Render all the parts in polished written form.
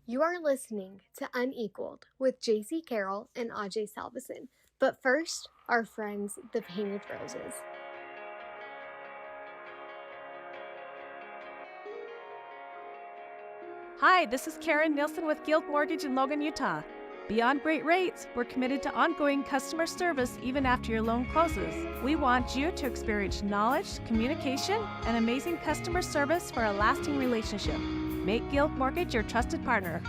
You are listening to Unequaled with JC Carroll and Ajay Salveson. But first, our friends, the Painted Roses. Hi, this is Karen Nielsen with Guild Mortgage in Logan, Utah. Beyond great rates, we're committed to ongoing customer service even after your loan closes. We want you to experience knowledge, communication, and amazing customer service for a lasting relationship. Make Guild Mortgage your trusted partner.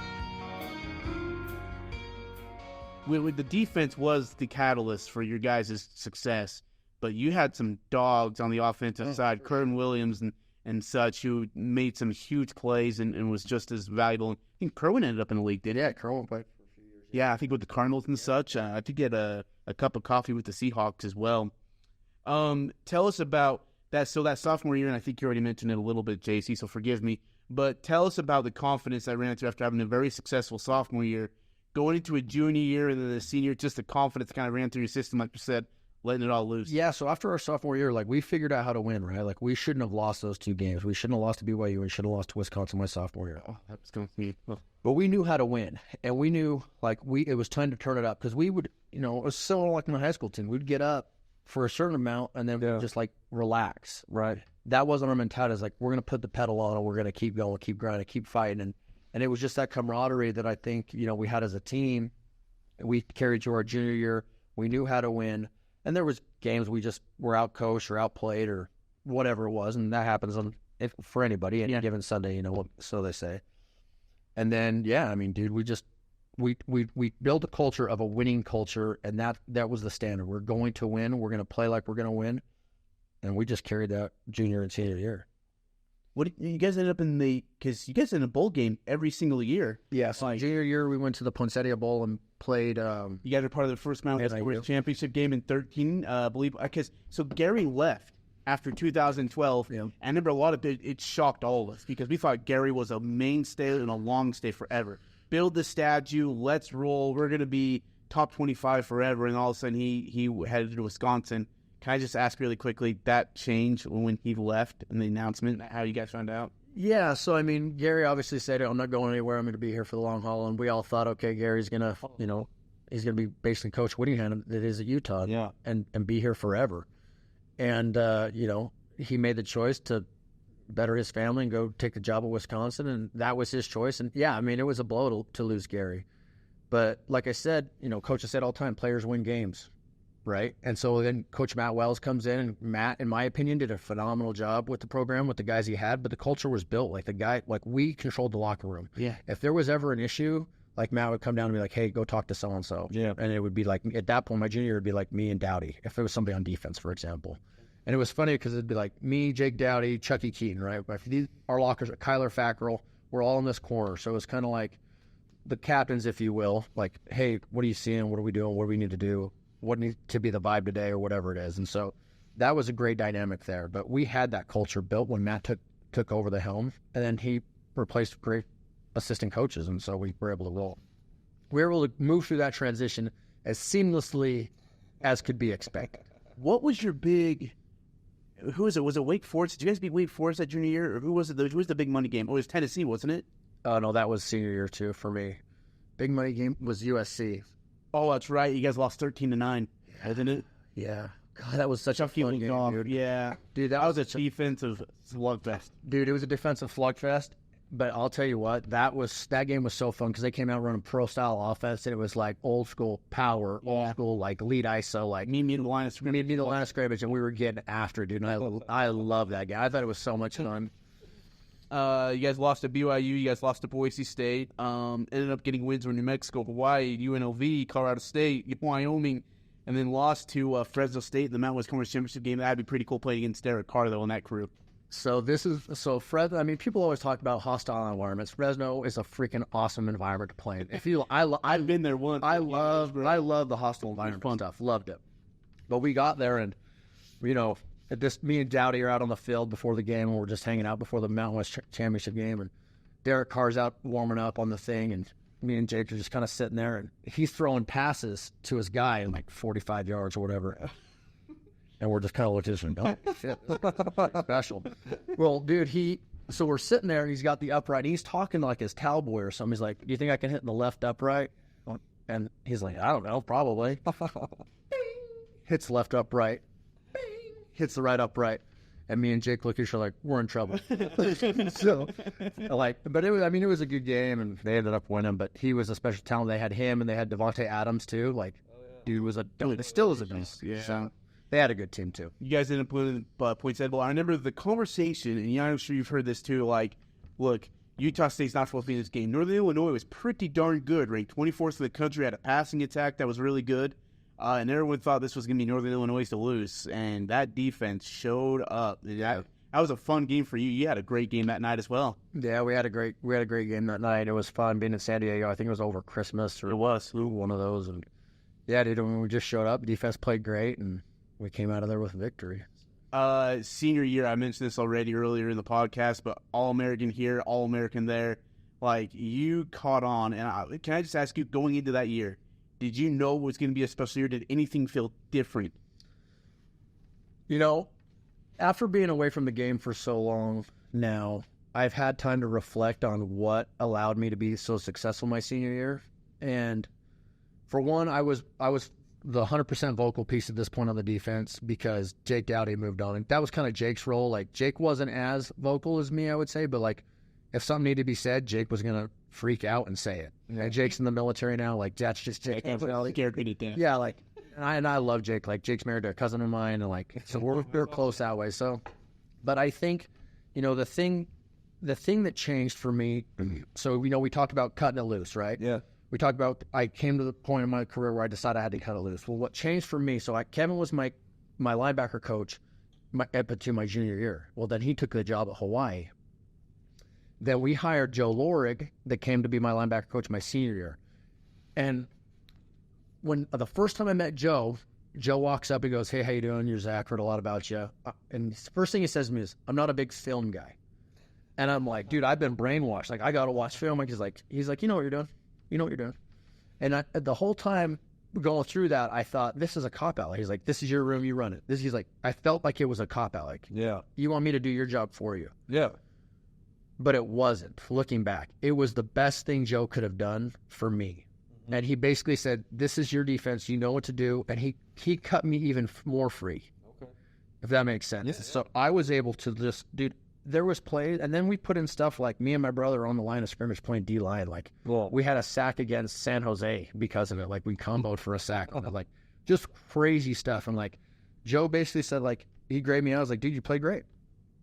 The defense was the catalyst for your guys' success, but you had some dogs on the offensive side, Curtin Williams and such, who made some huge plays and was just as valuable. I think Kerwin ended up in the league, didn't he? Yeah, Kerwin played for a few years. Yeah, I think with the Cardinals and such. I think he had a cup of coffee with the Seahawks as well. Tell us about that. So that sophomore year, and I think you already mentioned it a little bit, JC, so forgive me, but tell us about the confidence that ran into after having a very successful sophomore year, going into a junior year and then the senior, just the confidence kind of ran through your system, like you said, letting it all loose. Yeah, so after our sophomore year, we figured out how to win, right? We shouldn't have lost those two games. We shouldn't have lost to BYU. We should have lost to Wisconsin my sophomore year. Oh, that was going to be... Well. But we knew how to win, and we knew, it was time to turn it up, because we would, it was similar like in the high school team. We'd get up for a certain amount, and then we'd just, relax. Right. That wasn't our mentality. It's we're going to put the pedal on, and we're going to keep going, keep grinding, keep fighting. And it was just that camaraderie that I think, we had as a team. We carried to our junior year. We knew how to win. And there was games we just were outcoached or outplayed or whatever it was, and that happens for anybody any given Sunday, so they say. And then, dude, we built a culture of a winning culture, and that was the standard. We're going to win. We're going to play like we're going to win, and we just carried that junior and senior year. What you guys ended up because you guys in a bowl game every single year. Yeah, so junior year we went to the Poinsettia Bowl and played. You guys are part of the first Mountain West Championship game in 13, I believe. So Gary left after 2012, and I remember a lot of it shocked all of us because we thought Gary was a mainstay and a long stay forever. Build the statue, let's roll. We're gonna be top 25 forever, and all of a sudden he headed to Wisconsin. Can I just ask really quickly, that changed when he left and the announcement, how you guys found out? Yeah, so, Gary obviously said, I'm not going anywhere. I'm going to be here for the long haul. And we all thought, okay, Gary's going to, he's going to be basically Coach Whittingham that is at Utah and be here forever. And, he made the choice to better his family and go take the job at Wisconsin. And that was his choice. And, it was a blow to lose Gary. But like I said, Coach has said all the time, players win games. Right. And so then Coach Matt Wells comes in, and Matt, in my opinion, did a phenomenal job with the program, with the guys he had. But the culture was built. We controlled the locker room. Yeah. If there was ever an issue, Matt would come down and be like, hey, go talk to so-and-so. Yeah. And it would be at that point, my junior year would be me and Dowdy, if there was somebody on defense, for example. And it was funny because it'd be me, Jake Dowdy, Chucky Keaton, right? Our lockers, Kyler Fackrell, we're all in this corner. So it was kind of the captains, if you will, hey, what are you seeing? What are we doing? What do we need to do? What needs to be the vibe today or whatever it is. And so that was a great dynamic there. But we had that culture built when Matt took over the helm, and then he replaced great assistant coaches. And so we were able to roll. We were able to move through that transition as seamlessly as could be expected. What was your who was it? Was it Wake Forest? Did you guys beat Wake Forest that junior year? Or who was it? Who was the big money game? Oh, it was Tennessee, wasn't it? Oh, no, that was senior year too for me. Big money game was USC. Oh, that's right. You guys lost 13-9, isn't it? Yeah. God, that was such a fun game, dude. Yeah. Dude, that was a defensive slugfest. Dude, it was a defensive slugfest. But I'll tell you what, that game was so fun because they came out running pro-style offense, and it was old school power, old school, lead ISO, me the line of scrimmage. Me the line of scrimmage, and we were getting after it, dude. And I love that guy. I thought it was so much fun. You guys lost to BYU. You guys lost to Boise State. Ended up getting wins over New Mexico, Hawaii, UNLV, Colorado State, Wyoming, and then lost to Fresno State in the Mountain West Conference Championship game. That'd be pretty cool playing against Derek Carr, though, in that crew. So Fresno. People always talk about hostile environments. Fresno is a freaking awesome environment to play in. I've been there once. I love the hostile environment stuff. Loved it. But we got there, and me and Dowdy are out on the field before the game, and we're just hanging out before the Mountain West Championship game, and Derek Carr's out warming up on the thing, and me and Jake are just kind of sitting there, and he's throwing passes to his guy in 45 yards or whatever. And we're just kind of looking at this and, oh, shit, special. Well, dude, So we're sitting there, and he's got the upright. And he's talking like his cowboy or something. He's like, "Do you think I can hit in the left upright?" And he's like, "I don't know, probably." Hits left upright, hits the right upright, and me and Jake look at each other like we're in trouble. So, but it was a good game, and they ended up winning. But he was a special talent. They had him, and they had Devontae Adams too. Dude was still is a beast. Yeah. So they had a good team too. You guys didn't put in points at. Well, I remember the conversation, and I'm sure you've heard this too. Look, Utah State's not supposed to be in this game. Northern Illinois was pretty darn good, ranked 24th in the country, had a passing attack that was really good. And everyone thought this was going to be Northern Illinois to lose, and that defense showed up. That was a fun game for you. You had a great game that night as well. Yeah, we had a great game that night. It was fun being in San Diego. I think it was over Christmas or one of those. And yeah, dude, when we just showed up, defense played great, and we came out of there with a victory. Senior year, I mentioned this already earlier in the podcast, but All-American here, All-American there. You caught on, and can I just ask you, going into that year, did you know it was going to be a special year? Did anything feel different? After being away from the game for so long now, I've had time to reflect on what allowed me to be so successful my senior year. And for one, I was the 100% vocal piece at this point on the defense because Jake Dowdy moved on. And that was kind of Jake's role. Jake wasn't as vocal as me, I would say, but if something needed to be said, Jake was going to freak out and say it. And Jake's in the military now. That's just Jake. Yeah, and I love Jake. Jake's married to a cousin of mine, and so we're close that way. So, but I think, the thing that changed for me. So we talked about cutting it loose, right? Yeah. We talked about I came to the point in my career where I decided I had to cut it loose. Well, what changed for me? So Kevin was my linebacker coach, up to my junior year. Well, then he took the job at Hawaii. Then we hired Joe Lorig that came to be my linebacker coach my senior year. And when the first time I met Joe walks up and goes, "Hey, how you doing? You're Zach, heard a lot about you." And the first thing he says to me is, "I'm not a big film guy." And I'm like, "Dude, I've been brainwashed. I got to watch film." He's like, "You know what you're doing. You know what you're doing." And the whole time going through that, I thought, this is a cop-out. He's like, "This is your room, you run it." He's like, I felt like it was a cop-out. Yeah. You want me to do your job for you. Yeah. But it wasn't. Looking back, it was the best thing Joe could have done for me. Mm-hmm. And he basically said, "This is your defense. You know what to do." And he cut me even more free. Okay. If that makes sense. Yeah. So I was able to just, dude, there was plays. And then we put in stuff like me and my brother on the line of scrimmage playing D-line. We had a sack against San Jose because of it. We comboed for a sack. Just crazy stuff. And Joe basically said, he graded me out. I was like, "Dude, you played great.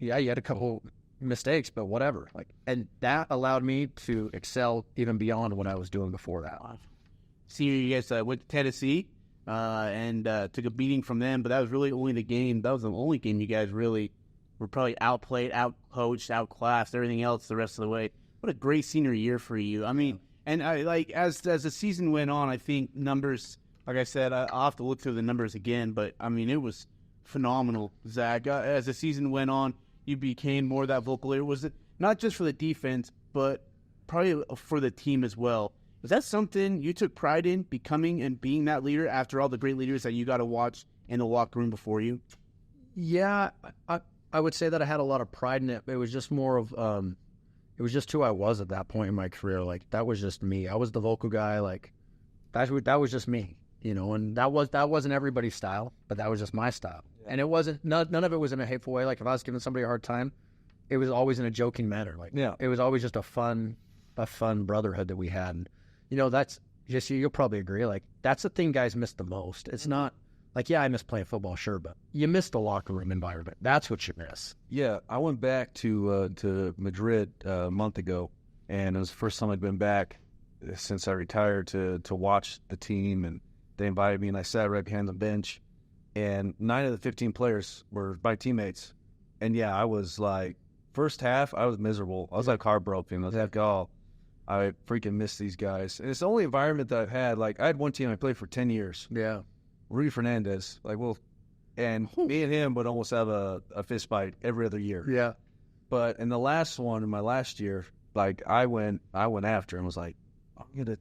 Yeah, you had a couple mistakes, but whatever." And that allowed me to excel even beyond what I was doing before that. Senior, you guys went to Tennessee and took a beating from them, but that was really only the game. That was the only game you guys really were probably outplayed, outcoached, outclassed, everything else the rest of the way. What a great senior year for you. I mean, and as the season went on, I think numbers, like I said, I'll have to look through the numbers again, but I mean, it was phenomenal, Zach. As the season went on, you became more of that vocal leader. Was it not just for the defense, but probably for the team as well? Was that something you took pride in, becoming and being that leader after all the great leaders that you got to watch in the locker room before you? Yeah, I would say that I had a lot of pride in it. It was just more of, it was just who I was at that point in my career. That was just me. I was the vocal guy. That was just me, and that wasn't everybody's style, but that was just my style. Yeah. And it wasn't, none of it was in a hateful way. If I was giving somebody a hard time, it was always in a joking manner. It was always just a fun brotherhood that we had. And, that's just, you'll probably agree. That's the thing guys miss the most. It's not yeah, I miss playing football, sure, but you miss the locker room environment. That's what you miss. Yeah, I went back to Madrid a month ago, and it was the first time I'd been back since I retired to watch the team, and they invited me, and I sat right behind the bench, and 9 of the 15 players were my teammates. And yeah, I was first half, I was miserable. I was heartbroken. I was oh, I freaking miss these guys. And it's the only environment that I've had. I had one team I played for 10 years. Yeah. Rudy Fernandez. And me and him would almost have a fist fight every other year. Yeah. But in the last one, in my last year, I went after him. Was I'm gonna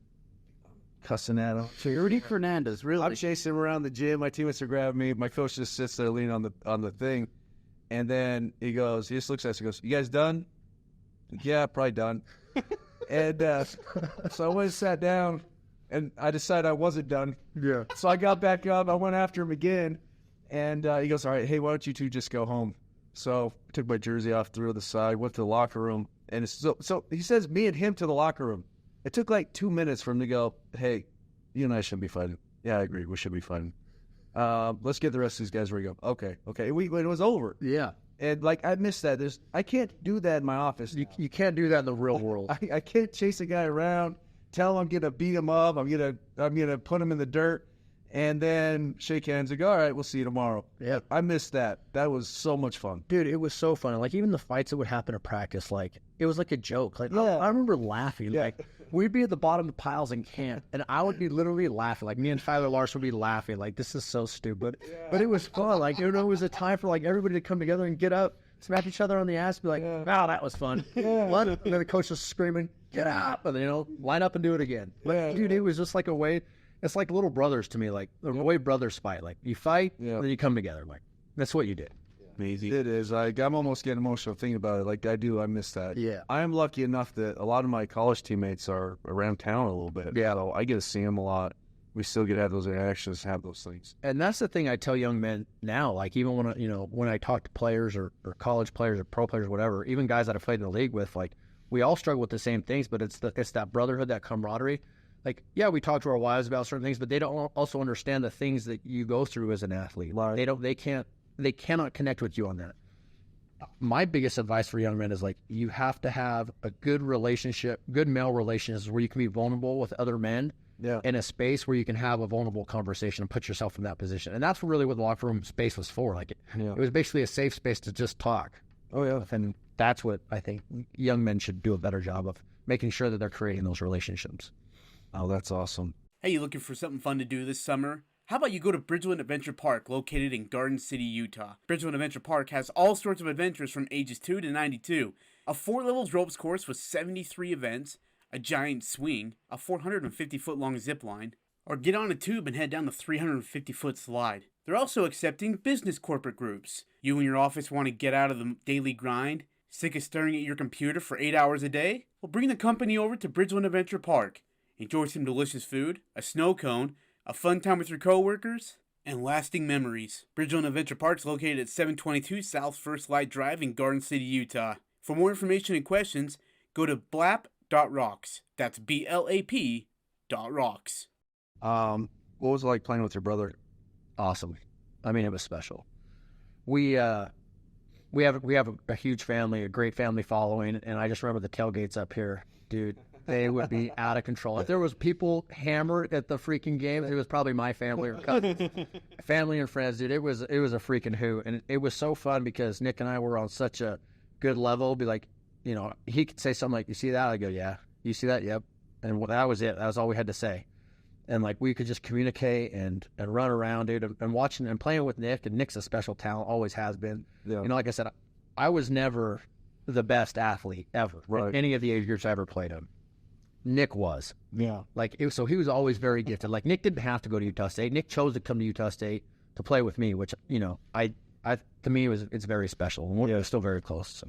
cussing at him. So Rudy Fernandez, really? I'm chasing him around the gym. My teammates are grabbing me. My coach just sits there leaning on the thing, and then he just looks at us and goes, "You guys done?" Yeah, probably done. And so I went and sat down, and I decided I wasn't done. Yeah. So I got back up. I went after him again, and he goes, all right, hey, why don't you two just go home? So I took my jersey off, threw it aside, went to the locker room. And so he says me and him to the locker room. It took like 2 minutes for him to go, hey, you and I shouldn't be fighting. Yeah, I agree. We should be fighting. Let's get the rest of these guys ready to go. Okay. It was over. Yeah. And, like, I miss that. I can't do that in my office. You can't do that in the real world. I can't chase a guy around, tell him I'm going to beat him up, I'm gonna put him in the dirt, and then shake hands and go, all right, we'll see you tomorrow. Yeah. I missed that. That was so much fun. Dude, it was so fun. Like, even the fights that would happen at practice, like, it was like a joke. Like, Yeah. I remember laughing. Yeah. Like, we'd be at the bottom of the piles in camp, and I would be literally laughing. Like, me and Tyler Larson would be laughing. Like, this is so stupid. Yeah. But it was fun. Like, it was a time for, like, everybody to come together and get up, smack each other on the ass, be like, wow, that was fun. Yeah. What? And then the coach was screaming, get up, and, line up and do it again. But, Yeah. dude, it was just like a way, it's like little brothers to me, like the way brothers fight. Like, you fight, Yeah. and then you come together. Like, that's what you did. Amazing. It is. I'm almost getting emotional thinking about it. Like, I miss that. Yeah. I am lucky enough that a lot of my college teammates are around town a little bit. Yeah. So I get to see them a lot. We still get to have those interactions, have those things. And that's the thing I tell young men now. Like, even when I talk to players or college players or pro players, whatever, even guys that I've played in the league with, like, we all struggle with the same things, but it's that brotherhood, that camaraderie. Like, yeah, we talk to our wives about certain things, but they don't also understand the things that you go through as an athlete. Right. They cannot connect with you on that. My biggest advice for young men is, like, you have to have a good relationship, good male relationships where you can be vulnerable with other men. Yeah. In a space where you can have a vulnerable conversation and put yourself in that position. And that's really what the locker room space was for. Like, it was basically a safe space to just talk. Oh, yeah. And that's what I think young men should do a better job of, making sure that they're creating those relationships. Oh, that's awesome. Hey, you looking for something fun to do this summer? How about you go to Bridgeland Adventure Park, located in Garden City, Utah. Bridgeland Adventure Park has all sorts of adventures from ages 2 to 92. A 4-levels ropes course with 73 events, a giant swing, a 450-foot-long zip line, or get on a tube and head down the 350-foot slide. They're also accepting business corporate groups. You and your office want to get out of the daily grind? Sick of staring at your computer for 8 hours a day? Well, bring the company over to Bridgeland Adventure Park. Enjoy some delicious food, a snow cone, a fun time with your coworkers, and lasting memories. Bridgeland Adventure Park is located at 722 South First Light Drive in Garden City, Utah. For more information and questions, go to blap.rocks. That's BLAP.rocks. What was it like playing with your brother? Awesome. I mean, it was special. We have a huge family, a great family following, and I just remember the tailgates up here, dude. They would be out of control. If there was people hammered at the freaking games, it was probably my family or cousins. Family and friends, dude. It was a freaking hoot, and it was so fun because Nick and I were on such a good level. Be like, he could say something like, "You see that?" I go, "Yeah." "You see that?" "Yep." And that was it. That was all we had to say. And, like, we could just communicate and run around, dude, and watching and playing with Nick. And Nick's a special talent, always has been. Yeah. Like I said, I was never the best athlete ever. Right. In any of the age groups I ever played in. Nick was. Yeah. Like, so he was always very gifted. Like, Nick didn't have to go to Utah State. Nick chose to come to Utah State to play with me, which, to me, it's very special. And we're still very close. So.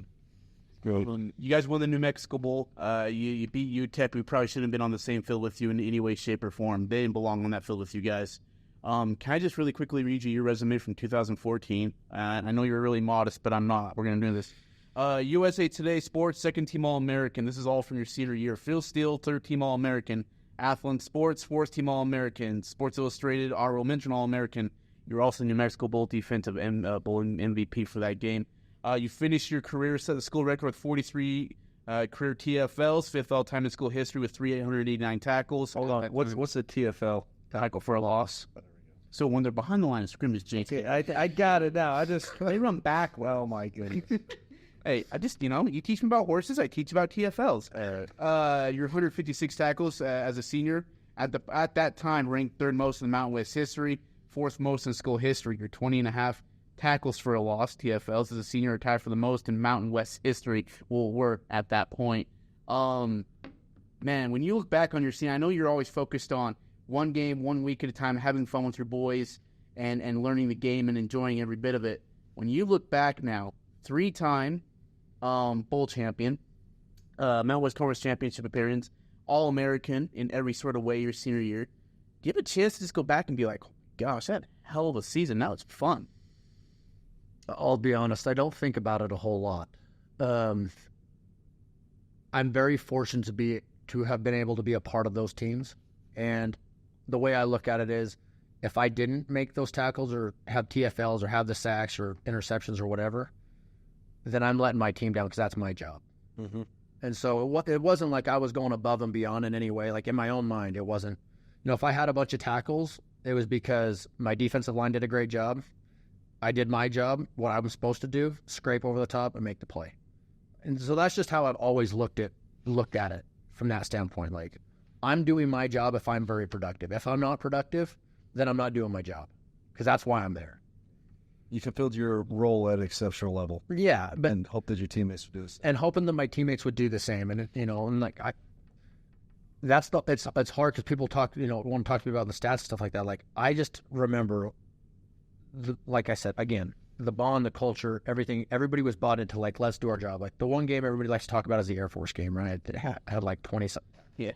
You guys won the New Mexico Bowl. You beat UTEP, who probably shouldn't have been on the same field with you in any way, shape, or form. They didn't belong on that field with you guys. Can I just really quickly read you your resume from 2014? I know you're really modest, but I'm not. We're going to do this. USA Today Sports, second-team All-American. This is all from your senior year. Phil Steele, third-team All-American. Athlon Sports, fourth-team All-American. Sports Illustrated, honorable mention All-American. You're also New Mexico Bowl defensive bowl MVP for that game. You finished your career, set the school record with 43 career TFLs, fifth all-time in school history with 389 tackles. Hold on. What's the TFL? Tackle for a loss. So when they're behind the line of scrimmage, Jake. Okay, I got it now. They run back. Well, my goodness. Hey, I just, you teach me about horses, I teach about TFLs. Your 156 tackles as a senior, at that time, ranked third most in the Mountain West history, fourth most in school history. Your 20 and a half tackles for a loss, TFLs, as a senior, tied for the most in Mountain West history. Were at that point. Man, when you look back on your scene, I know you're always focused on one game, 1 week at a time, having fun with your boys and learning the game and enjoying every bit of it. When you look back now, 3-time bowl champion, Mountain West Conference Championship appearance, All-American in every sort of way your senior year. Do you have a chance to just go back and be like, gosh, that hell of a season. Now it's fun. I'll be honest, I don't think about it a whole lot. I'm very fortunate to have been able to be a part of those teams. And the way I look at it is, if I didn't make those tackles or have TFLs or have the sacks or interceptions or whatever, then I'm letting my team down because that's my job. Mm-hmm. And so it wasn't like I was going above and beyond in any way. Like in my own mind, it wasn't. If I had a bunch of tackles, it was because my defensive line did a great job. I did my job, what I was supposed to do, scrape over the top and make the play. And so that's just how I've always looked at it from that standpoint. Like, I'm doing my job if I'm very productive. If I'm not productive, then I'm not doing my job, because that's why I'm there. You fulfilled your role at an exceptional level. Yeah, and hope that your teammates would do this. And hoping that my teammates would do the same. And and like it's hard because people want to talk to me about the stats and stuff like that. Like, I just remember, like I said again, the bond, the culture, everything. Everybody was bought into, like, let's do our job. Like, the one game everybody likes to talk about is the Air Force game, right? It had like 20 something. Yeah.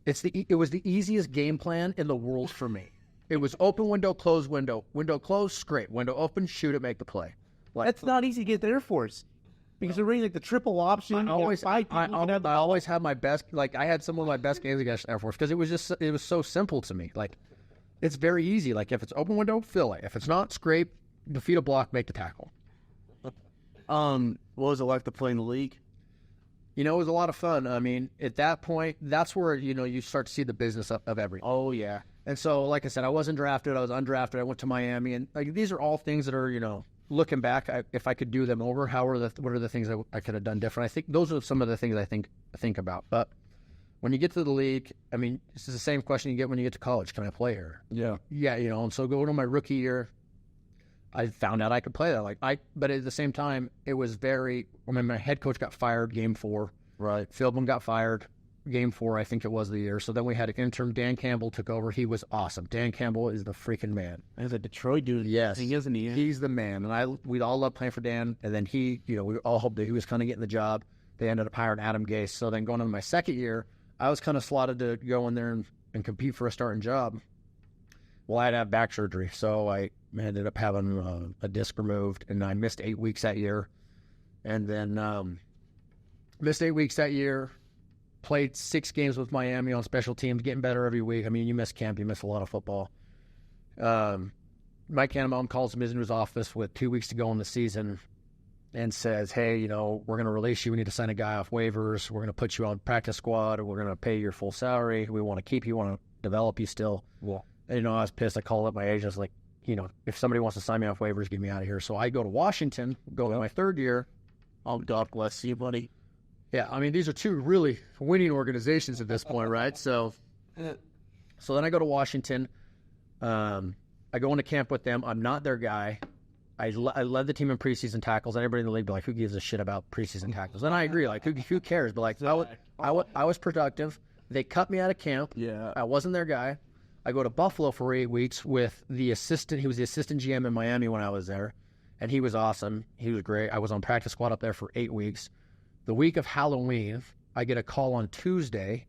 It was the easiest game plan in the world for me. It was open window, close window, window close, scrape, window open, shoot it, make the play. Like, That's not easy to get the Air Force because they're running like the triple option. I always had my best. Like, I had some of my best games against Air Force because it was so simple to me. Like, it's very easy. Like, if it's open window, fill it. If it's not, scrape, defeat a block, make the tackle. What was it like to play in the league? It was a lot of fun. I mean, at that point, that's where you start to see the business of everything. Oh yeah. And so, like I said, I wasn't drafted. I was undrafted. I went to Miami, and like, these are all things that are, looking back, if I could do them over, what are the things I could have done different? I think those are some of the things I think about. But when you get to the league, I mean, this is the same question you get when you get to college. Can I play here? Yeah. Yeah, and so going to my rookie year, I found out I could play that. But at the same time, it was my head coach got fired game 4. Right. Philbin got fired game 4, I think it was the year. So then we had an interim. Dan Campbell took over. He was awesome. Dan Campbell is the freaking man. He's a Detroit dude. Yes. Isn't he? He's the man. And we all loved playing for Dan. And then we all hoped that he was kind of getting the job. They ended up hiring Adam Gase. So then going into my second year, I was kind of slotted to go in there and compete for a starting job. Well, I had to have back surgery. So I ended up having a disc removed, and I missed 8 weeks that year. And then missed 8 weeks that year. Played 6 games with Miami on special teams, getting better every week. I mean, you miss camp, you miss a lot of football. Mike Annenbaum calls him into his office with 2 weeks to go in the season and says, hey, we're going to release you. We need to sign a guy off waivers. We're going to put you on practice squad, or we're going to pay your full salary. We want to keep you, want to develop you still. Well, And, I was pissed. I called up my agent. I was like, if somebody wants to sign me off waivers, get me out of here. So I go to Washington, to my third year. Oh, God bless you, buddy. Yeah, I mean, these are 2 really winning organizations at this point, right? So then I go to Washington. I go into camp with them. I'm not their guy. I led the team in preseason tackles. Everybody in the league be like, who gives a shit about preseason tackles? And I agree. Like, who cares? But, like, I was productive. They cut me out of camp. Yeah. I wasn't their guy. I go to Buffalo for 8 weeks with the assistant. He was the assistant GM in Miami when I was there, and he was awesome. He was great. I was on practice squad up there for 8 weeks. The week of Halloween, I get a call on Tuesday,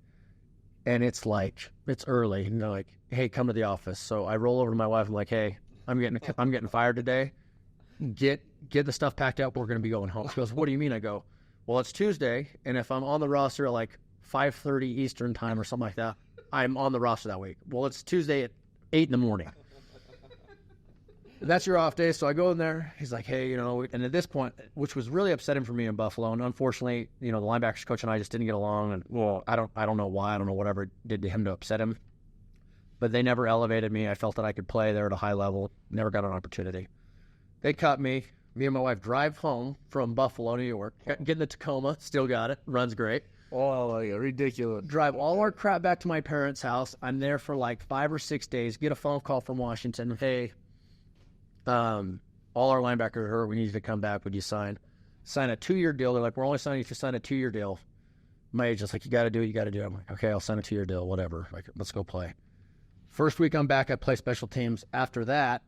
and it's early. Like, hey, come to the office. So I roll over to my wife. I'm like, hey, I'm getting fired today. Get the stuff packed up. We're going to be going home. She goes, what do you mean? I go, well, it's Tuesday, and if I'm on the roster at like 5:30 Eastern time or something like that, I'm on the roster that week. Well, it's Tuesday at 8 in the morning. That's your off day. So I go in there. He's like, hey, and at this point, which was really upsetting for me in Buffalo, and unfortunately, the linebackers coach and I just didn't get along. And well, I don't know why. I don't know whatever it did to him to upset him. But they never elevated me. I felt that I could play there at a high level. Never got an opportunity. They cut me. Me and my wife drive home from Buffalo, New York. Get in the Tacoma. Still got it. Runs great. oh, ridiculous. Drive all our crap back to my parents' house. I'm there for like 5 or 6 days. Get a phone call from Washington. Hey, all our linebackers are hurt. We need you to come back. Would you sign a 2-year deal? They're like, we're only signing you to sign a 2-year deal. My agent's like, you got to do it. I'm like, okay, I'll sign a 2-year deal, whatever. Like, let's go play. First week I'm back, I play special teams. After that,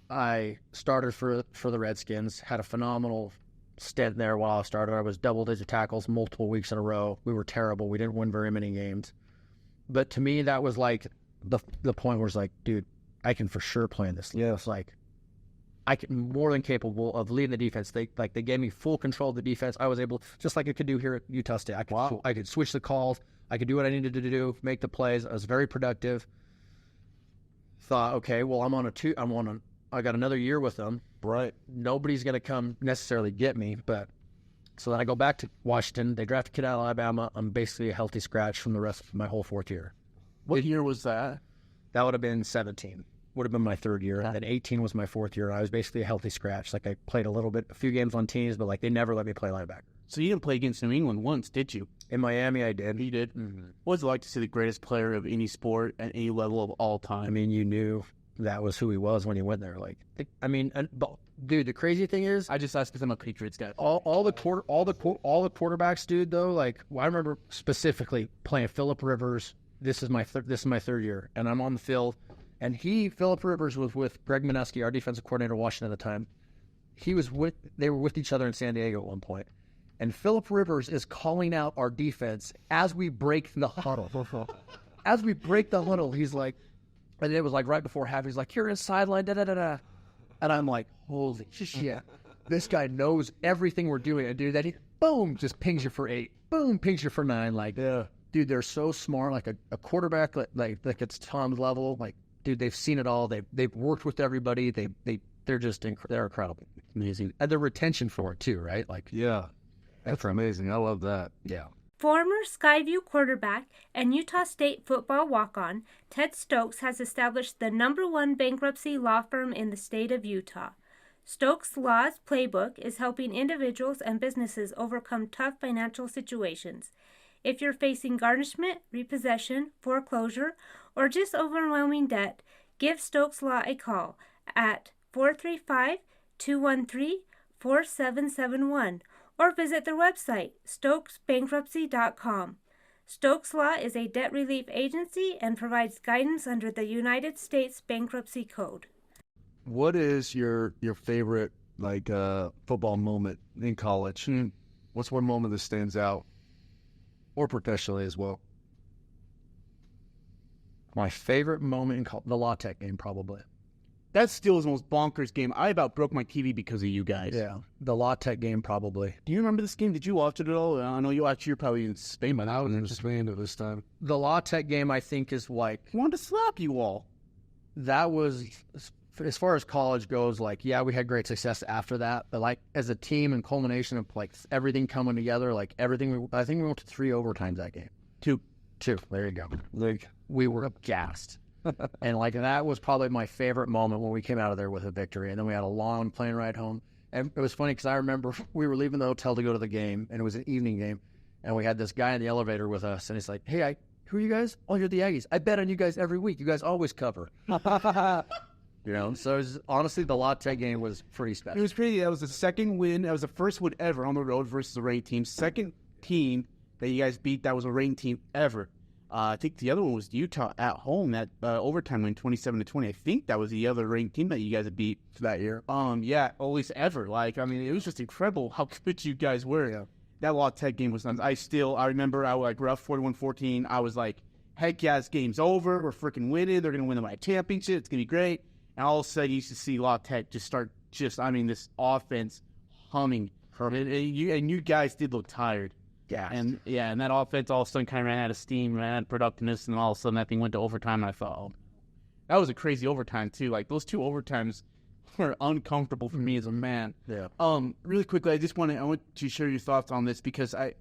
I started for the Redskins, had a phenomenal stint there while I started. I was double-digit tackles multiple weeks in a row. We were terrible. We didn't win very many games. But to me, that was like the point where it's like, dude, I can for sure play in this league. It's like, I can more than capable of leading the defense. They gave me full control of the defense. I was able, just like I could do here at Utah State. I could switch the calls. I could do what I needed to do, make the plays. I was very productive. Thought, okay, well, I got another year with them. Right. Nobody's going to come necessarily get me. But so then I go back to Washington. They draft a kid out of Alabama. I'm basically a healthy scratch from the rest of my whole fourth year. What year was that? That would have been 17. Would have been my third year. And then 18 was my fourth year. I was basically a healthy scratch. Like I played a few games on teams, but like they never let me play linebacker. So you didn't play against New England once, did you? In Miami, I did. You did? Mm-hmm. What was it like to see the greatest player of any sport at any level of all time? I mean, you knew that was who he was when he went there. Like, dude, the crazy thing is, I just asked because I'm a Patriots guy. all the quarterbacks, dude. Though, like, I remember specifically playing Phillip Rivers. This is my third year, and I'm on the field, and Phillip Rivers was with Greg Minuski, our defensive coordinator in Washington at the time. They were with each other in San Diego at one point. And Phillip Rivers is calling out our defense as we break the huddle. As we break the huddle, he's like, and it was like right before half, he's like, "You're in sideline, da-da-da-da." And I'm like, holy shit. This guy knows everything we're doing. And dude, that he, boom, just pings you for 8. Boom, pings you for 9. Like, yeah. Dude, they're so smart. Like a quarterback, like it's Tom's level. Like, dude, they've seen it all. They've worked with everybody. They're just they're incredible. Amazing. And the retention for it too, right? Like, yeah. That's amazing. I love that. Yeah. Former Skyview quarterback and Utah State football walk-on, Ted Stokes has established the #1 bankruptcy law firm in the state of Utah. Stokes Law's playbook is helping individuals and businesses overcome tough financial situations. If you're facing garnishment, repossession, foreclosure, or just overwhelming debt, give Stokes Law a call at 435-213-4771 or visit their website, stokesbankruptcy.com. Stokes Law is a debt relief agency and provides guidance under the United States Bankruptcy Code. What is your favorite football moment in college? What's one moment that stands out, or professionally as well? My favorite moment in college, the La Tech game, probably. That still is the most bonkers game. I about broke my TV because of you guys. Yeah, the La Tech game, probably. Do you remember this game? Did you watch it at all? I know you're probably in Spain, but I was in Spain at this time. The La Tech game, I think, is like... He wanted to slap you all. That was... As far as college goes, like, yeah, we had great success after that. But, like, as a team and culmination of, like, everything coming together, like, everything... I think we went to 3 overtimes that game. 2. There you go. Like, we were gassed. And, like, that was probably my favorite moment when we came out of there with a victory. And then we had a long plane ride home. And it was funny because I remember we were leaving the hotel to go to the game, and it was an evening game. And we had this guy in the elevator with us, and he's like, "Hey, who are you guys?" "Oh, you're the Aggies. I bet on you guys every week. You guys always cover." You know, so it was, honestly, the La Tech game was pretty special. It was pretty. That was the second win. That was the first win ever on the road versus a ranked team. Second team that you guys beat that was a ranked team ever. I think the other one was Utah at home. That overtime win, 27-20. I think that was the other ranked team that you guys had beat that year. Yeah, at least ever. Like, I mean, it was just incredible how good you guys were. Yeah. That La Tech game was nuts. I remember I was like rough 41-14. I was like, heck yeah, this game's over. We're freaking winning. They're gonna win the championship. It's gonna be great. And all of a sudden, you used to see La Tech this offense humming. And you guys did look tired. Yeah. And that offense all of a sudden kind of ran out of steam, ran out of productiveness, and all of a sudden that thing went to overtime, and I thought, oh, that was a crazy overtime, too. Like, those 2 overtimes were uncomfortable for me as a man. Yeah. Really quickly, I want to share your thoughts on this because I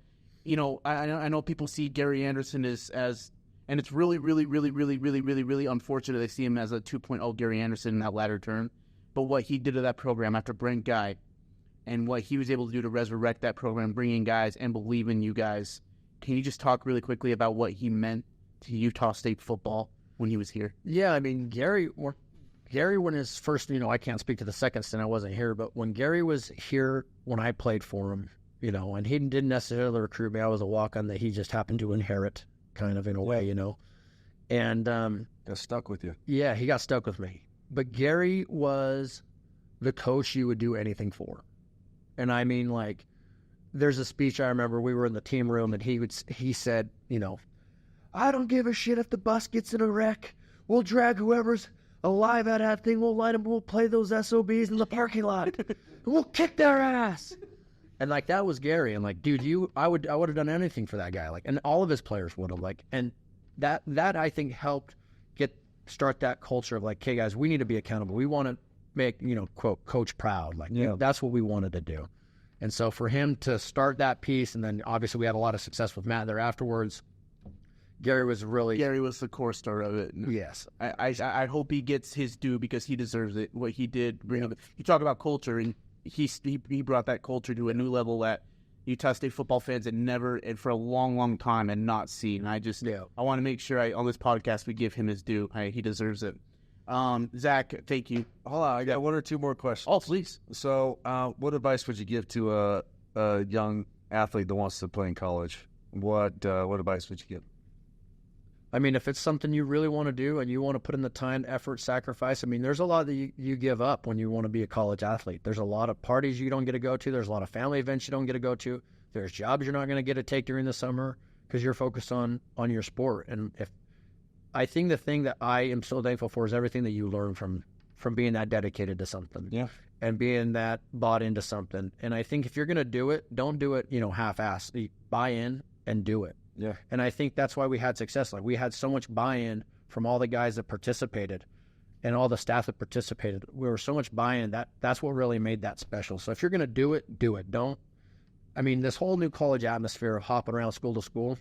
know people see Gary Anderson as and it's really, really, really, really, really, really, really unfortunate they see him as a 2.0 Gary Anderson in that latter turn. But what he did to that program after Brent Guy and what he was able to do to resurrect that program, bring in guys and believe in you guys. Can you just talk really quickly about what he meant to Utah State football when he was here? Yeah, I mean, Gary, when his first, I can't speak to the second stint, I wasn't here, but when Gary was here, when I played for him, and he didn't necessarily recruit me, I was a walk-on that he just happened to inherit, kind of in a way, and Got stuck with you. Yeah, he got stuck with me. But Gary was the coach you would do anything for. And I mean, like, there's a speech I remember, we were in the team room, and he said, you know, I don't give a shit if the bus gets in a wreck. We'll drag whoever's alive out of that thing. We'll light them. We'll play those SOBs in the parking lot. We'll kick their ass. And like, that was Gary. And like, dude, I would have done anything for that guy. Like, and all of his players would have, like, and that I think helped start that culture of like, hey guys, we need to be accountable. We want to make, you know, quote, coach proud. Like, you know, that's what we wanted to do. And so for him to start that piece, and then obviously we had a lot of success with Matt there afterwards. Gary was the core star of it. Yes. I hope he gets his due because he deserves it. What he did, you talk about culture, and he brought that culture to a new level that Utah State football fans had never, and for a long, long time, had not seen. I want to make sure on this podcast we give him his due. He deserves it. Zach, thank you. Hold on, I got one or two more questions. Oh, please. So, what advice would you give to a young athlete that wants to play in college? What advice would you give? I mean, if it's something you really want to do and you want to put in the time, effort, sacrifice, I mean, there's a lot that you give up when you want to be a college athlete. There's a lot of parties you don't get to go to. There's a lot of family events you don't get to go to. There's jobs you're not going to get to take during the summer because you're focused on your sport. And I think the thing that I am so thankful for is everything that you learn from being that dedicated to something. Yeah. And being that bought into something. And I think if you're going to do it, don't do it, half-assed. Buy in and do it. Yeah. And I think that's why we had success. Like, we had so much buy-in from all the guys that participated and all the staff that participated. We were so much buy-in. That's what really made that special. So if you're going to do it, do it. This whole new college atmosphere of hopping around school to school,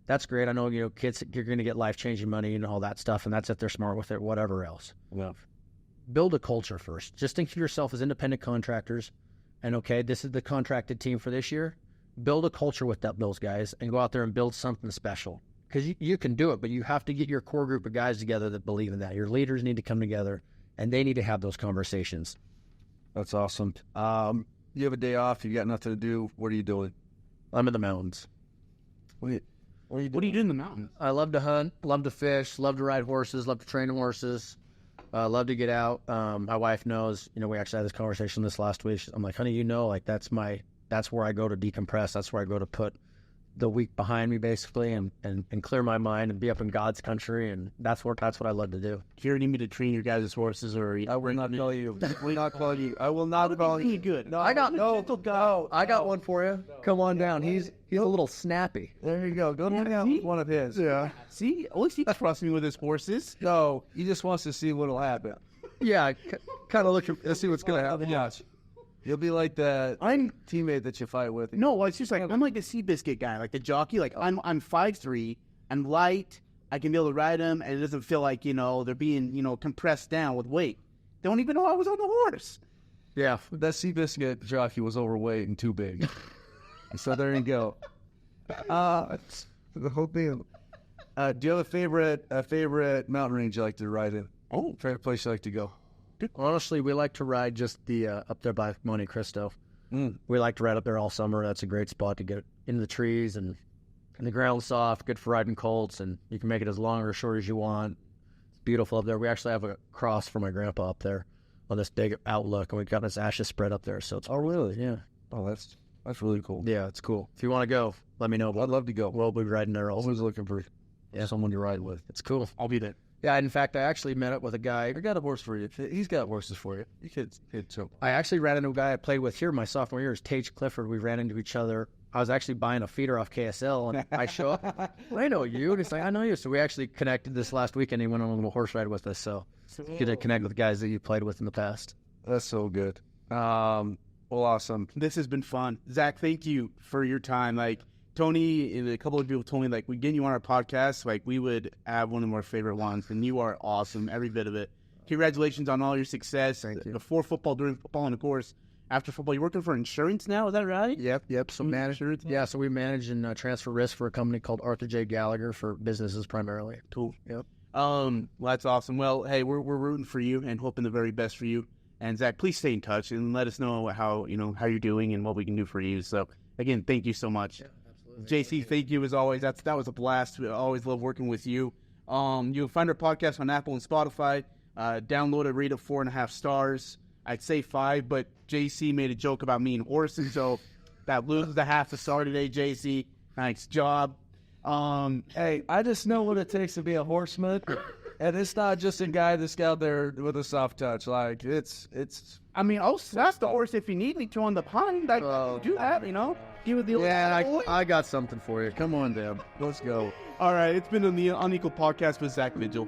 that's great. I know, kids, you're going to get life-changing money and all that stuff, and that's if they're smart with it, whatever else. Yeah. Build a culture first. Just think of yourself as independent contractors, and okay, this is the contracted team for this year. Build a culture with those guys and go out there and build something special. Because you can do it, but you have to get your core group of guys together that believe in that. Your leaders need to come together, and they need to have those conversations. That's awesome. You have a day off. You got nothing to do. What are you doing? I'm in the mountains. What do you do in the mountains? I love to hunt, love to fish, love to ride horses, love to train horses, love to get out. My wife knows, we actually had this conversation this last week. I'm like, honey, that's where I go to decompress. That's where I go to put the week behind me, basically, and clear my mind and be up in God's country. And that's what I love to do. Do you need me to train your guys' horses, or I will not call you. I will not call you. Good. No, I got one for you. Come on down. He's a little snappy. There you go. Go down with one of his. Yeah. See, at least he's trusting me with his horses. No, he just wants to see what'll happen. Yeah, kind of looking. Let's see what's gonna happen. Watch. You'll be like the teammate that you fight with. No, it's just like I'm like the Seabiscuit guy, like the jockey. Like I'm 5'3", I'm light, I can be able to ride them, and it doesn't feel like they're being compressed down with weight. They don't even know I was on the horse. Yeah, that Seabiscuit jockey was overweight and too big. So there you go. The whole thing. Do you have a favorite mountain range you like to ride in? Oh, favorite place you like to go? Honestly, we like to ride just the up there by Monte Cristo. We like to ride up there all summer. That's a great spot to get in the trees, and the ground's soft, good for riding colts, and you can make it as long or short as you want. It's beautiful up there. We actually have a cross for my grandpa up there on this big outlook, and we've got this ashes spread up there. So it's really? Yeah. Oh, that's really cool. Yeah, it's cool. If you want to go, let me know. I'd love to go. We'll be riding there also. Always looking for someone to ride with. It's cool. I'll be there. Yeah, in fact, I actually met up with a guy. I got a horse for you. He's got horses for you. You could so. I actually ran into a guy I played with here my sophomore year. Is Tage Clifford. We ran into each other. I was actually buying a feeder off KSL, and I show up. I know you. And he's like, I know you. So we actually connected this last weekend. He went on a little horse ride with us. So get to connect with guys that you played with in the past. That's so good. Well, awesome. This has been fun. Zach, thank you for your time. Like, Tony and a couple of people told me, like, we get you on our podcast, like, we would have one of our favorite ones, and you are awesome, every bit of it. Congratulations on all your success. Thank you. Before football, during football, and of course, after football. You're working for insurance now, is that right? Yep. So so we manage and transfer risk for a company called Arthur J. Gallagher for businesses primarily. Cool. Yep. Well, that's awesome. Well, hey, we're rooting for you and hoping the very best for you. And Zach, please stay in touch and let us know how you're doing and what we can do for you. So again, thank you so much. Yeah. JC, thank you as always. That was a blast. We always love working with you. You'll find our podcast on Apple and Spotify. Download it, rate it 4.5 stars. I'd say 5, but JC made a joke about me and horses, so that loses the half to start today, JC. Nice job. Hey, I just know what it takes to be a horseman, and it's not just a guy that's out there with a soft touch. Like it's. I mean, I'll that's the horse if you need me to on the pond. I do that, Give it the I got something for you. Come on, Deb. Let's go. All right, it's been on the Unequal Podcast with Zach Vigil.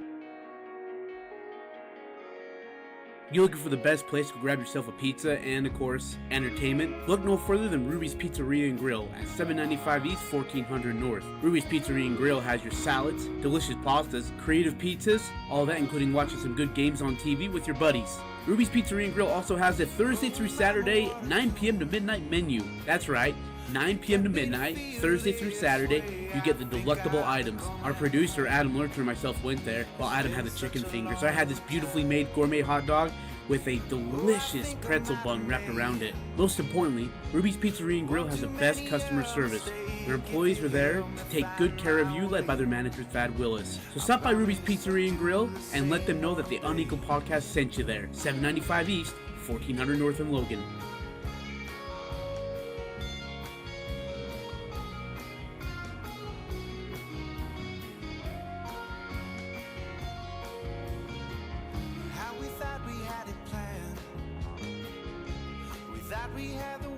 You're looking for the best place to grab yourself a pizza and, of course, entertainment? Look no further than Ruby's Pizzeria and Grill at 795 East, 1400 North. Ruby's Pizzeria and Grill has your salads, delicious pastas, creative pizzas, all that including watching some good games on TV with your buddies. Ruby's Pizzeria and Grill also has a Thursday through Saturday, 9 p.m. to midnight menu. That's right. 9 p.m. to midnight, Thursday through Saturday, you get the delectable items. Our producer, Adam Lercher, and myself went there, while Adam had the chicken fingers. So I had this beautifully made gourmet hot dog with a delicious pretzel bun wrapped around it. Most importantly, Ruby's Pizzeria and Grill has the best customer service. Their employees are there to take good care of you, led by their manager, Thad Willis. So stop by Ruby's Pizzeria and Grill and let them know that the Unequal Podcast sent you there. 795 East, 1400 North in Logan. We thought we had it planned. We thought we had the